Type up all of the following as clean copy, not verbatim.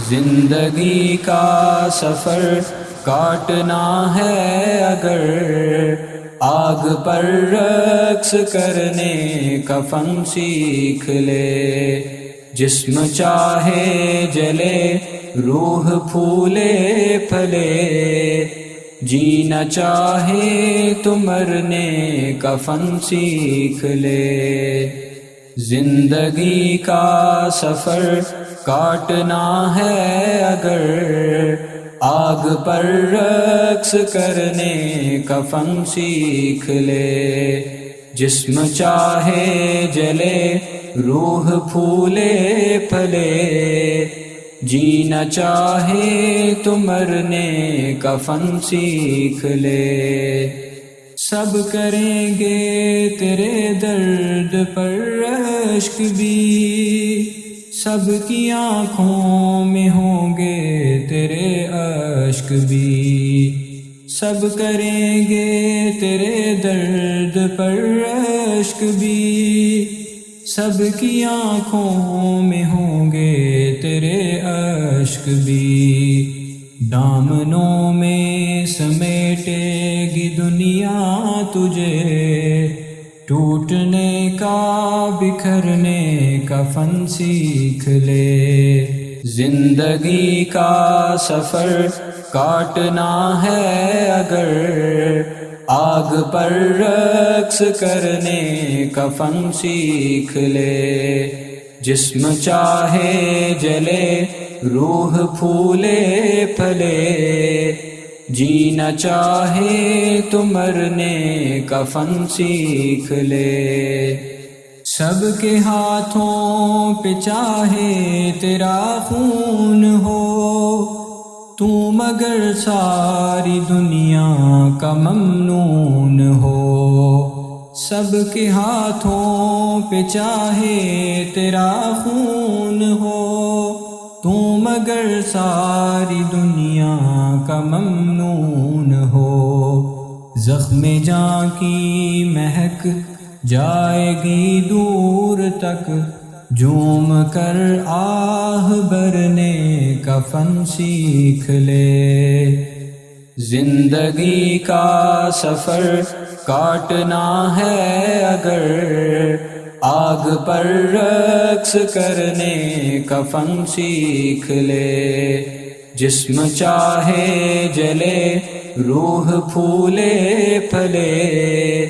زندگی کا سفر کاٹنا ہے اگر، آگ پر رقص کرنے کا فن سیکھ لے۔ جسم چاہے جلے روح پھولے پھلے، جینا چاہے تو مرنے کا فن سیکھ لے۔ زندگی کا سفر کاٹنا ہے اگر، آگ پر رقص کرنے کا فن سیکھ لے۔ جسم چاہے جلے روح پھولے پھلے، جینا چاہے تو مرنے کا فن سیکھ لے۔ سب کریں گے تیرے درد پر اشک بھی، سب کی آنکھوں میں ہوں گے تیرے اشک بھی۔ سب کریں گے تیرے درد پر اشک بھی، سب کی آنکھوں میں ہوں گے تیرے اشک بھی۔ دامنوں میں سمیٹے گی دنیا تجھے، ٹوٹنے کا بکھرنے کا فن سیکھ لے۔ زندگی کا سفر کاٹنا ہے اگر، آگ پر رقص کرنے کا فن سیکھ لے۔ جسم چاہے جلے روح پھولے پھلے، جینا چاہے تو مرنے کا فن سیکھ لے۔ سب کے ہاتھوں پہ چاہے تیرا خون ہو، تو مگر ساری دنیا کا ممنون ہو۔ سب کے ہاتھوں پہ چاہے تیرا خون ہو، تو مگر ساری دنیا کا ممنون ہو۔ زخم جاں کی مہک جائے گی دور تک، جھوم کر آہ بھرنے کا فن سیکھ لے۔ زندگی کا سفر کاٹنا ہے اگر، آگ پر رقص کرنے کا فن سیکھ لے۔ جسم چاہے جلے روح پھولے پھلے،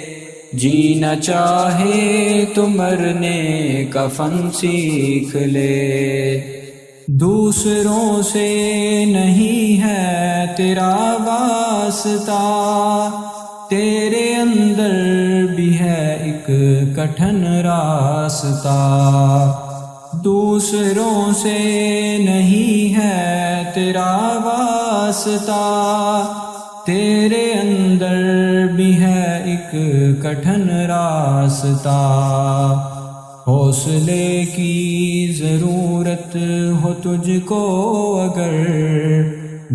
جینا چاہے تو مرنے کا فن سیکھ لے۔ دوسروں سے نہیں ہے تیرا واسطہ، تیرے اندر بھی ہے ایک کٹھن راستہ۔ دوسروں سے نہیں ہے تیرا واسطہ، تیرے اندر بھی ہے ایک کٹھن راستہ۔ حوصلے کی ضرورت ہو تجھ کو اگر،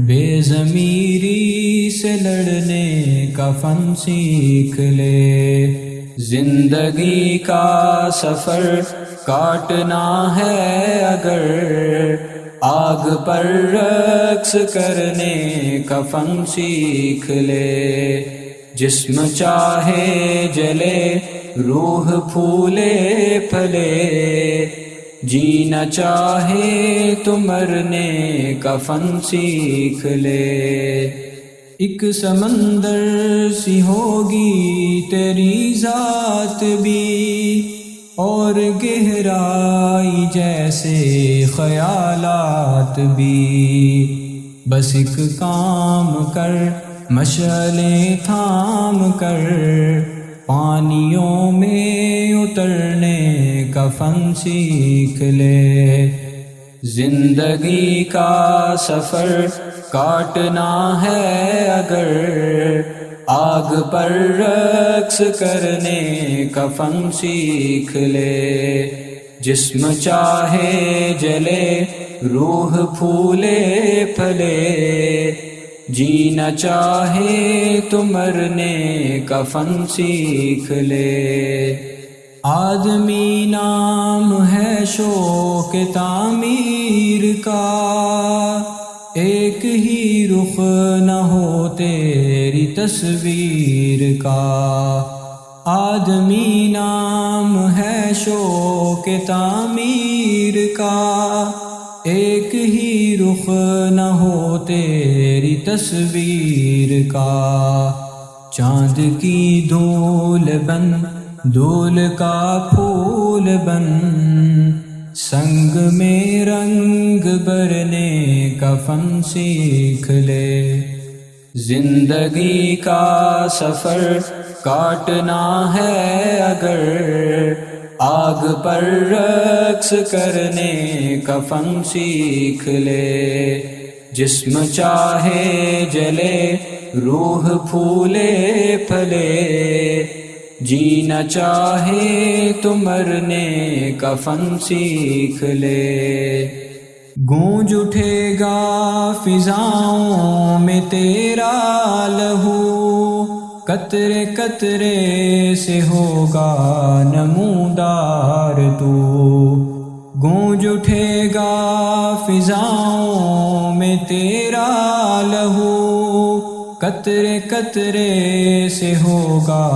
بے ضمیری سے لڑنے کا فن سیکھ لے۔ زندگی کا سفر کاٹنا ہے اگر، آگ پر رقص کرنے کا فن سیکھ لے۔ جسم چاہے جلے روح پھولے پھلے، جینا چاہے تو مرنے کا فن سیکھ لے۔ ایک سمندر سی ہوگی تیری ذات بھی، اور گہرائی جیسے خیالات بھی۔ بس ایک کام کر، مشعلیں تھام کر، پانیوں میں اترنے کا فن سیکھ لے۔ زندگی کا سفر کاٹنا ہے اگر، آگ پر رقص کرنے کا فن سیکھ لے۔ جسم چاہے جلے روح پھولے پھلے، جینا چاہے تو مرنے کا فن سیکھ لے۔ آدمی نام ہے شوق تعمیر کا، ایک ہی رخ نہ ہو تیری تصویر کا۔ آدمی نام ہے شوق تعمیر کا، ایک ہی رخ نہ ہو تیری تصویر کا۔ چاند کی دھول بن دھول کا پھول بن، سنگ میں رنگ بھرنے کا فن سیکھ لے۔ زندگی کا سفر کاٹنا ہے اگر، آگ پر رقص کرنے کا فن سیکھ لے۔ جسم چاہے جلے روح پھولے پھلے، جینا چاہے تو مرنے کا فن سیکھ لے۔ گونج اٹھے گا فضاؤں میں تیرا لہو، قطرے قطرے سے ہوگا نمودار تو۔ گونج اٹھے گا فضاؤں میں تیرا لہو، قطرے قطرے سے ہوگا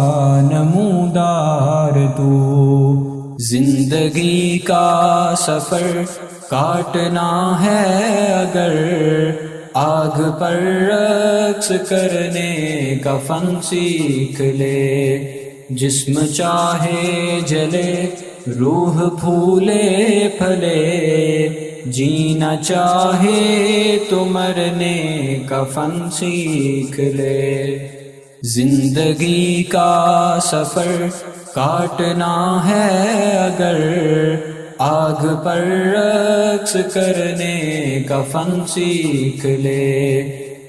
نمودار تو۔ زندگی کا سفر کاٹنا ہے اگر، آگ پر رقص کرنے کا فن سیکھ لے۔ جسم چاہے جلے روح پھولے پھلے، جینا چاہے تو مرنے کا فن سیکھ لے۔ زندگی کا سفر کاٹنا ہے اگر، آگ پر رقص کرنے کا فن سیکھ لے۔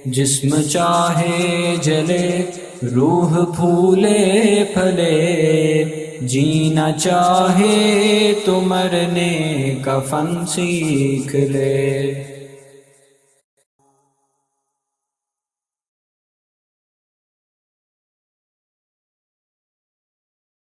جسم چاہے جلے روح پھولے پھلے، جینا چاہے تو مرنے کا فن سیکھ لے۔